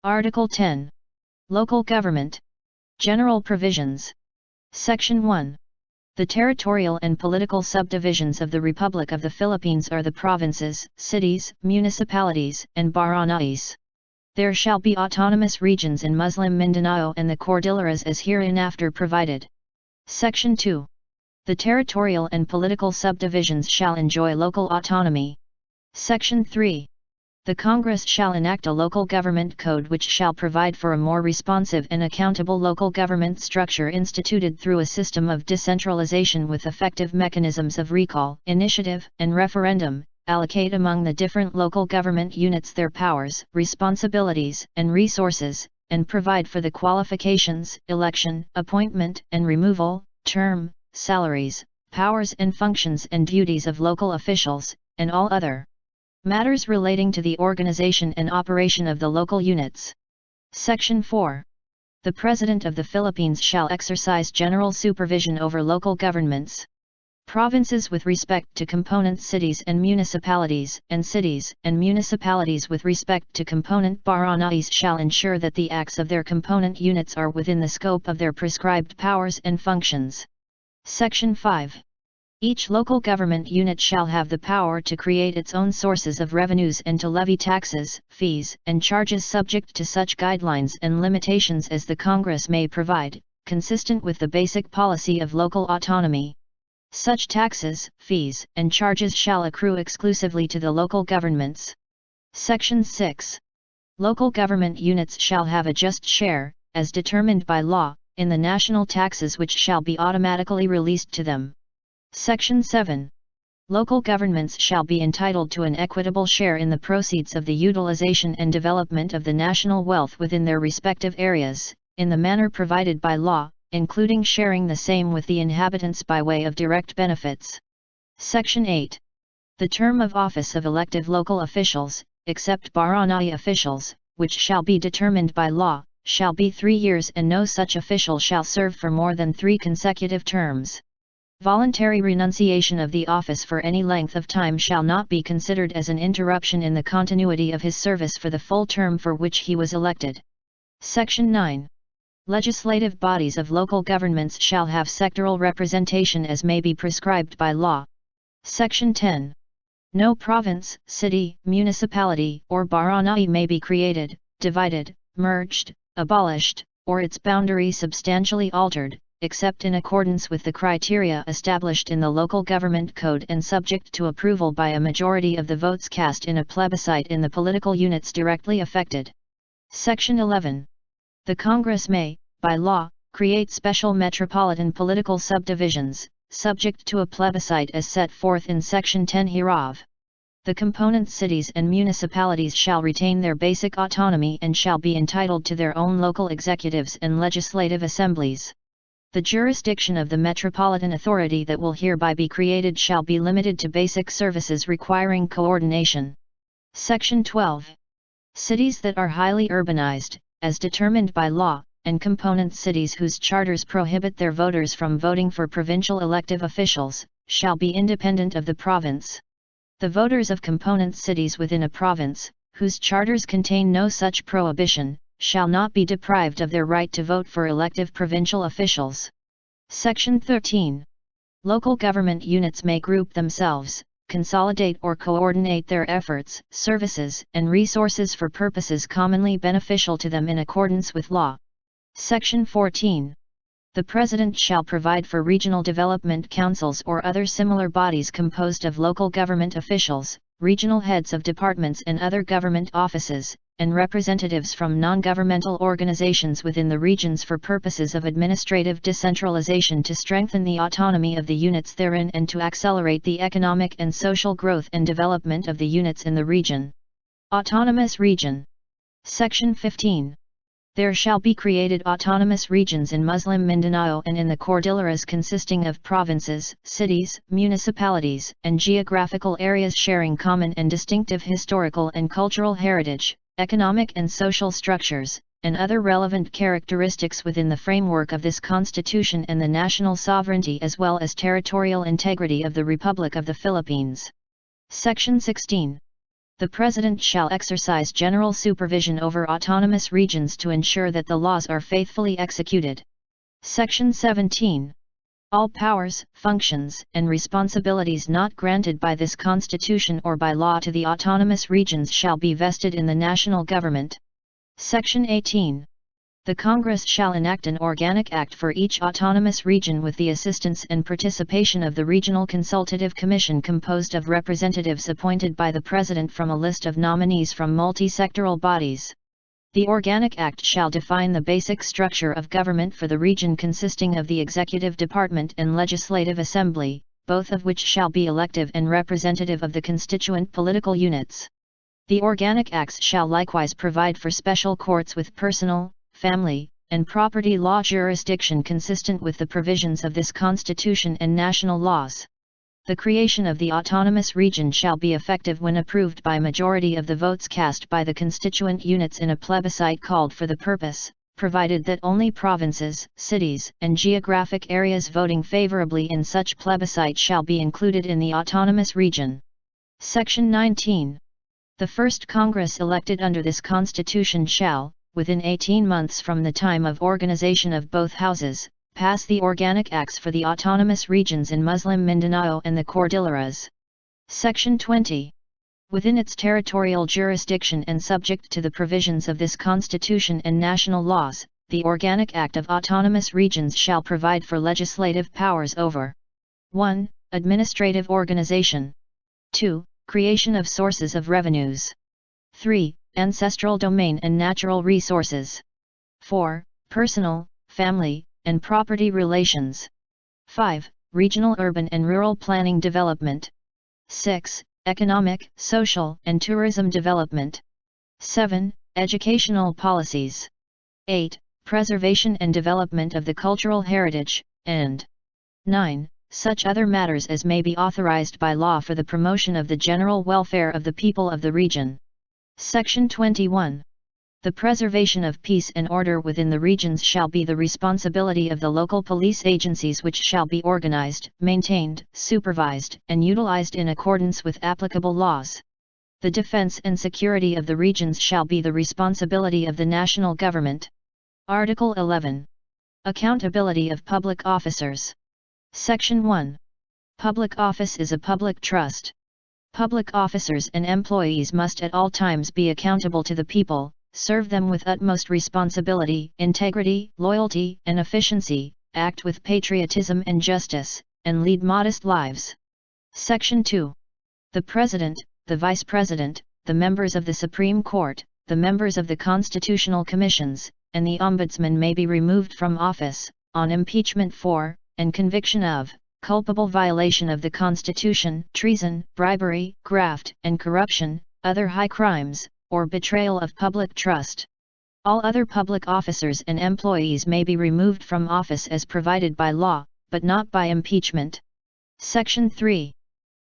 Article 10. Local Government. General Provisions. Section 1. The territorial and political subdivisions of the Republic of the Philippines are the provinces, cities, municipalities, and barangays. There shall be autonomous regions in Muslim Mindanao and the Cordilleras as hereinafter provided. Section 2. The territorial and political subdivisions shall enjoy local autonomy. Section 3. The Congress shall enact a local government code which shall provide for a more responsive and accountable local government structure instituted through a system of decentralization with effective mechanisms of recall, initiative, and referendum, allocate among the different local government units their powers, responsibilities, and resources, and provide for the qualifications, election, appointment, and removal, term, salaries, powers and functions and duties of local officials, and all other matters relating to the organization and operation of the local units. Section 4. The President of the Philippines shall exercise general supervision over local governments. Provinces with respect to component cities and municipalities, and cities and municipalities with respect to component barangays shall ensure that the acts of their component units are within the scope of their prescribed powers and functions. Section 5. Each local government unit shall have the power to create its own sources of revenues and to levy taxes, fees, and charges subject to such guidelines and limitations as the Congress may provide, consistent with the basic policy of local autonomy. Such taxes, fees, and charges shall accrue exclusively to the local governments. Section 6. Local government units shall have a just share, as determined by law, in the national taxes which shall be automatically released to them. Section 7. Local governments shall be entitled to an equitable share in the proceeds of the utilization and development of the national wealth within their respective areas, in the manner provided by law, including sharing the same with the inhabitants by way of direct benefits. Section 8. The term of office of elective local officials, except barangay officials, which shall be determined by law, shall be 3 years and no such official shall serve for more than 3 consecutive terms. Voluntary renunciation of the office for any length of time shall not be considered as an interruption in the continuity of his service for the full term for which he was elected. Section 9. Legislative bodies of local governments shall have sectoral representation as may be prescribed by law. Section 10. No province, city, municipality, or barangay may be created, divided, merged, abolished, or its boundary substantially altered, except in accordance with the criteria established in the local government code and subject to approval by a majority of the votes cast in a plebiscite in the political units directly affected. Section 11. The Congress may, by law, create special metropolitan political subdivisions, subject to a plebiscite as set forth in Section 10 hereof. The component cities and municipalities shall retain their basic autonomy and shall be entitled to their own local executives and legislative assemblies. The jurisdiction of the metropolitan authority that will hereby be created shall be limited to basic services requiring coordination. Section 12. Cities that are highly urbanized, as determined by law, and component cities whose charters prohibit their voters from voting for provincial elective officials, shall be independent of the province. The voters of component cities within a province, whose charters contain no such prohibition, shall not be deprived of their right to vote for elective provincial officials. Section 13. Local government units may group themselves, consolidate or coordinate their efforts, services, and resources for purposes commonly beneficial to them in accordance with law. Section 14. The President shall provide for regional development councils or other similar bodies composed of local government officials, regional heads of departments and other government offices, and representatives from non-governmental organizations within the regions for purposes of administrative decentralization to strengthen the autonomy of the units therein and to accelerate the economic and social growth and development of the units in the region. Autonomous Region. Section 15. There shall be created autonomous regions in Muslim Mindanao and in the Cordilleras consisting of provinces, cities, municipalities, and geographical areas sharing common and distinctive historical and cultural heritage, economic and social structures, and other relevant characteristics within the framework of this Constitution and the national sovereignty as well as territorial integrity of the Republic of the Philippines. Section 16. The President shall exercise general supervision over autonomous regions to ensure that the laws are faithfully executed. Section 17. All powers, functions, and responsibilities not granted by this Constitution or by law to the autonomous regions shall be vested in the national government. Section 18. The Congress shall enact an organic act for each autonomous region with the assistance and participation of the Regional Consultative Commission composed of representatives appointed by the President from a list of nominees from multi-sectoral bodies. The Organic Act shall define the basic structure of government for the region consisting of the Executive Department and Legislative Assembly, both of which shall be elective and representative of the constituent political units. The Organic Acts shall likewise provide for special courts with personal, family, and property law jurisdiction consistent with the provisions of this Constitution and national laws. The creation of the autonomous region shall be effective when approved by majority of the votes cast by the constituent units in a plebiscite called for the purpose, provided that only provinces, cities, and geographic areas voting favorably in such plebiscite shall be included in the autonomous region. Section 19. The first Congress elected under this Constitution shall, within 18 months from the time of organization of both houses, pass the Organic Acts for the autonomous regions in Muslim Mindanao and the Cordilleras. Section 20. Within its territorial jurisdiction and subject to the provisions of this Constitution and national laws, the Organic Act of Autonomous Regions shall provide for legislative powers over 1. Administrative organization. 2. Creation of sources of revenues. 3. Ancestral domain and natural resources. 4. Personal, family, and property relations. 5. Regional urban and rural planning development. 6. Economic, social, and tourism development. 7. Educational policies. 8. Preservation and development of the cultural heritage, and 9. Such other matters as may be authorized by law for the promotion of the general welfare of the people of the region. Section 21. The preservation of peace and order within the regions shall be the responsibility of the local police agencies, which shall be organized, maintained, supervised, and utilized in accordance with applicable laws. The defense and security of the regions shall be the responsibility of the national government. Article 11. Accountability of public officers. Section 1. Public office is a public trust. Public officers and employees must at all times be accountable to the people, serve them with utmost responsibility, integrity, loyalty, and efficiency, act with patriotism and justice, and lead modest lives. Section 2. The President, the Vice President, the members of the Supreme Court, the members of the Constitutional Commissions, and the Ombudsman may be removed from office, on impeachment for, and conviction of, culpable violation of the Constitution, treason, bribery, graft, and corruption, other high crimes, or betrayal of public trust. All other public officers and employees may be removed from office as provided by law, but not by impeachment. Section 3.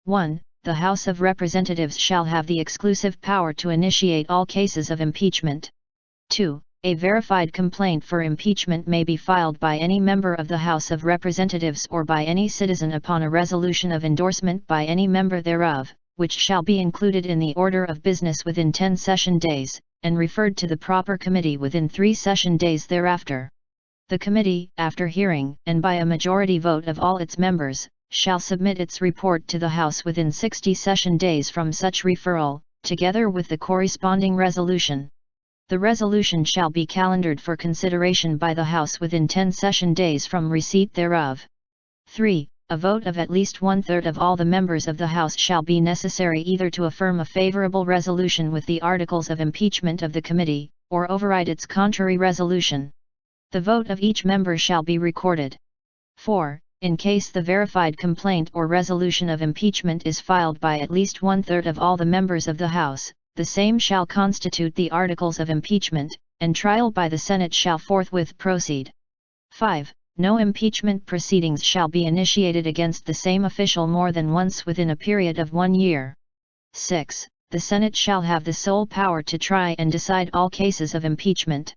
1. The House of Representatives shall have the exclusive power to initiate all cases of impeachment. 2. A verified complaint for impeachment may be filed by any member of the House of Representatives or by any citizen upon a resolution of endorsement by any member thereof, which shall be included in the order of business within 10 session days, and referred to the proper committee within 3 session days thereafter. The committee, after hearing, and by a majority vote of all its members, shall submit its report to the House within 60 session days from such referral, together with the corresponding resolution. The resolution shall be calendared for consideration by the House within 10 session days from receipt thereof. 3. A vote of at least 1/3 of all the members of the House shall be necessary either to affirm a favorable resolution with the articles of impeachment of the committee, or override its contrary resolution. The vote of each member shall be recorded. 4. In case the verified complaint or resolution of impeachment is filed by at least 1/3 of all the members of the House, the same shall constitute the articles of impeachment, and trial by the Senate shall forthwith proceed. 5. No impeachment proceedings shall be initiated against the same official more than once within a period of 1 year. 6. The Senate shall have the sole power to try and decide all cases of impeachment.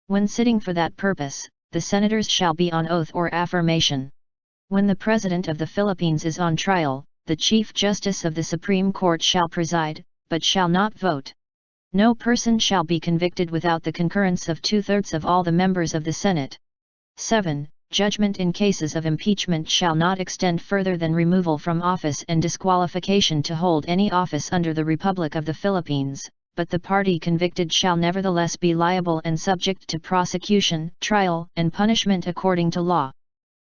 When sitting for that purpose, the senators shall be on oath or affirmation. When the President of the Philippines is on trial, the Chief Justice of the Supreme Court shall preside, but shall not vote. No person shall be convicted without the concurrence of 2/3 of all the members of the Senate. 7. Judgment in cases of impeachment shall not extend further than removal from office and disqualification to hold any office under the Republic of the Philippines, but the party convicted shall nevertheless be liable and subject to prosecution, trial, and punishment according to law.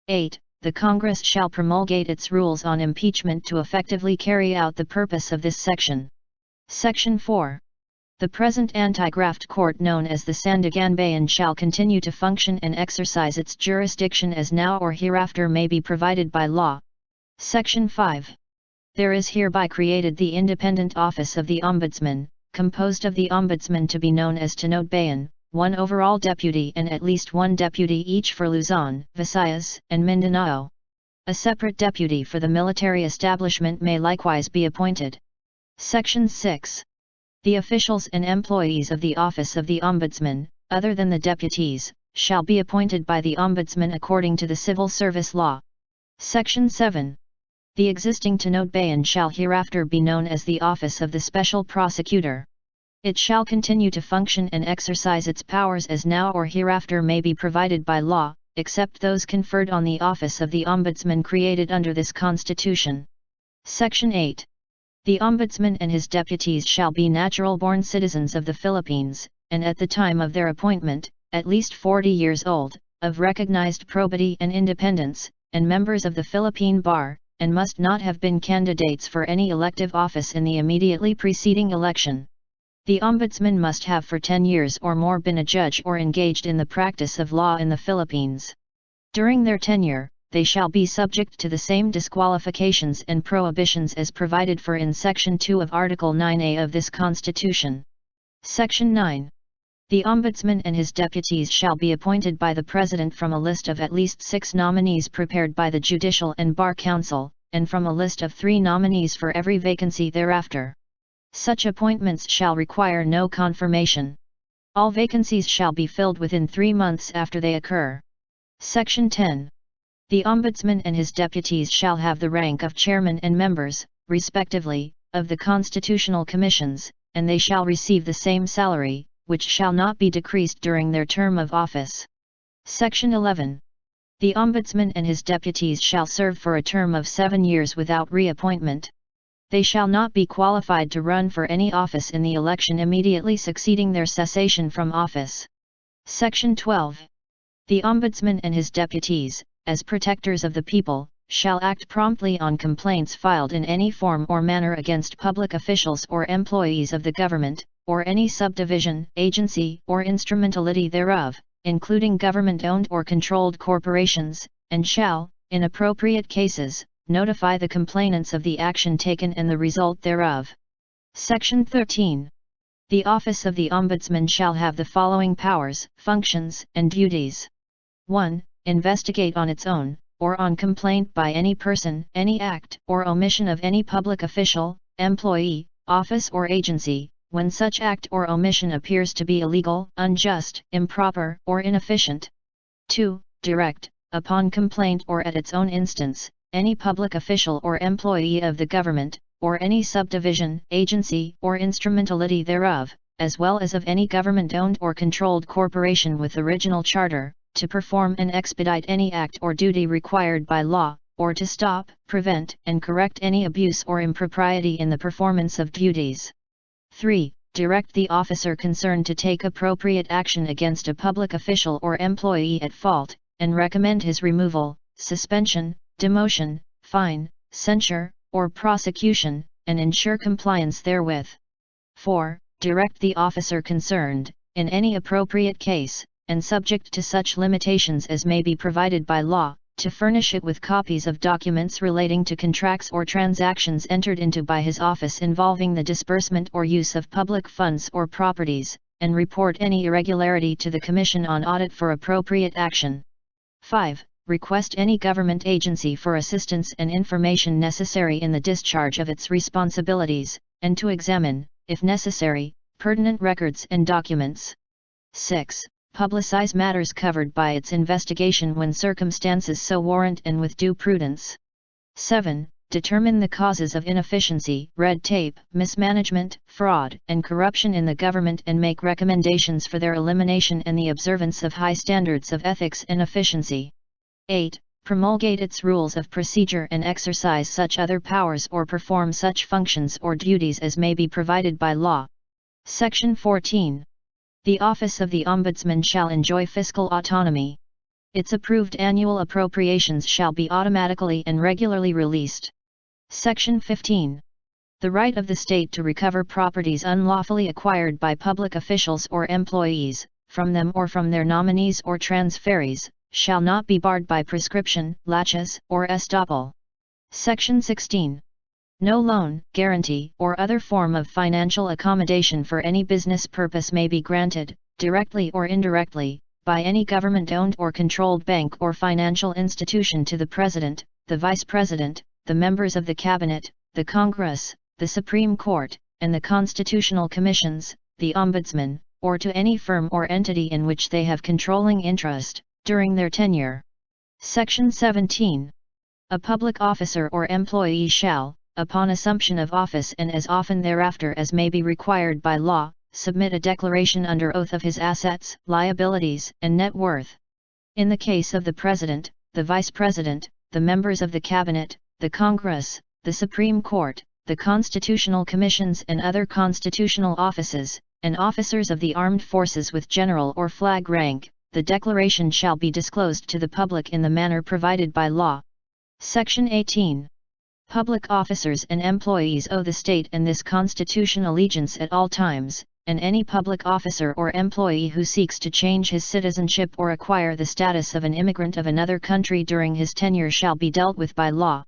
8. The Congress shall promulgate its rules on impeachment to effectively carry out the purpose of this section. Section 4. The present anti-graft court known as the Sandiganbayan shall continue to function and exercise its jurisdiction as now or hereafter may be provided by law. Section 5. There is hereby created the independent office of the Ombudsman, composed of the Ombudsman to be known as Tinodbayan, one overall deputy and at least one deputy each for Luzon, Visayas, and Mindanao. A separate deputy for the military establishment may likewise be appointed. Section 6. The officials and employees of the Office of the Ombudsman, other than the deputies, shall be appointed by the Ombudsman according to the Civil Service Law. Section 7. The existing Tinodbayan shall hereafter be known as the Office of the Special Prosecutor. It shall continue to function and exercise its powers as now or hereafter may be provided by law, except those conferred on the Office of the Ombudsman created under this Constitution. Section 8. The Ombudsman and his deputies shall be natural-born citizens of the Philippines, and at the time of their appointment, at least 40 years old, of recognized probity and independence, and members of the Philippine Bar, and must not have been candidates for any elective office in the immediately preceding election. The Ombudsman must have for 10 years or more been a judge or engaged in the practice of law in the Philippines. During their tenure, they shall be subject to the same disqualifications and prohibitions as provided for in Section 2 of Article 9A of this Constitution. Section 9. The Ombudsman and his deputies shall be appointed by the President from a list of at least 6 nominees prepared by the Judicial and Bar Council, and from a list of 3 nominees for every vacancy thereafter. Such appointments shall require no confirmation. All vacancies shall be filled within 3 months after they occur. Section 10. The Ombudsman and his deputies shall have the rank of chairman and members, respectively, of the constitutional commissions, and they shall receive the same salary, which shall not be decreased during their term of office. Section 11. The Ombudsman and his deputies shall serve for a term of 7 years without reappointment. They shall not be qualified to run for any office in the election immediately succeeding their cessation from office. Section 12. The Ombudsman and his deputies, as protectors of the people, shall act promptly on complaints filed in any form or manner against public officials or employees of the government, or any subdivision, agency, or instrumentality thereof, including government-owned or controlled corporations, and shall, in appropriate cases, notify the complainants of the action taken and the result thereof. Section 13. The Office of the Ombudsman shall have the following powers, functions, and duties. 1. Investigate on its own, or on complaint by any person, any act or omission of any public official, employee, office or agency, when such act or omission appears to be illegal, unjust, improper, or inefficient. 2. Direct, upon complaint or at its own instance, any public official or employee of the government, or any subdivision, agency, or instrumentality thereof, as well as of any government-owned or controlled corporation with original charter, to perform and expedite any act or duty required by law, or to stop, prevent, and correct any abuse or impropriety in the performance of duties. 3. Direct the officer concerned to take appropriate action against a public official or employee at fault, and recommend his removal, suspension, demotion, fine, censure, or prosecution, and ensure compliance therewith. 4. Direct the officer concerned, in any appropriate case, and subject to such limitations as may be provided by law, to furnish it with copies of documents relating to contracts or transactions entered into by his office involving the disbursement or use of public funds or properties, and report any irregularity to the Commission on Audit for appropriate action. 5. Request any government agency for assistance and information necessary in the discharge of its responsibilities, and to examine, if necessary, pertinent records and documents. 6. Publicize matters covered by its investigation when circumstances so warrant and with due prudence. 7. determine the causes of inefficiency, red tape, mismanagement, fraud, and corruption in the government and make recommendations for their elimination and the observance of high standards of ethics and efficiency. 8. Promulgate its rules of procedure and exercise such other powers or perform such functions or duties as may be provided by law. Section 14. The Office of the Ombudsman shall enjoy fiscal autonomy. Its approved annual appropriations shall be automatically and regularly released. Section 15. The right of the state to recover properties unlawfully acquired by public officials or employees, from them or from their nominees or transferees, shall not be barred by prescription, laches, or estoppel. Section 16. No loan, guarantee, or other form of financial accommodation for any business purpose may be granted, directly or indirectly, by any government-owned or controlled bank or financial institution to the President, the Vice President, the members of the Cabinet, the Congress, the Supreme Court, and the Constitutional Commissions, the Ombudsman, or to any firm or entity in which they have controlling interest, during their tenure. Section 17. A public officer or employee shall, upon assumption of office and as often thereafter as may be required by law, submit a declaration under oath of his assets, liabilities, and net worth. In the case of the President, the Vice President, the members of the Cabinet, the Congress, the Supreme Court, the Constitutional Commissions and other constitutional offices, and officers of the armed forces with general or flag rank, the declaration shall be disclosed to the public in the manner provided by law. Section 18. Public officers and employees owe the state and this Constitution allegiance at all times, and any public officer or employee who seeks to change his citizenship or acquire the status of an immigrant of another country during his tenure shall be dealt with by law.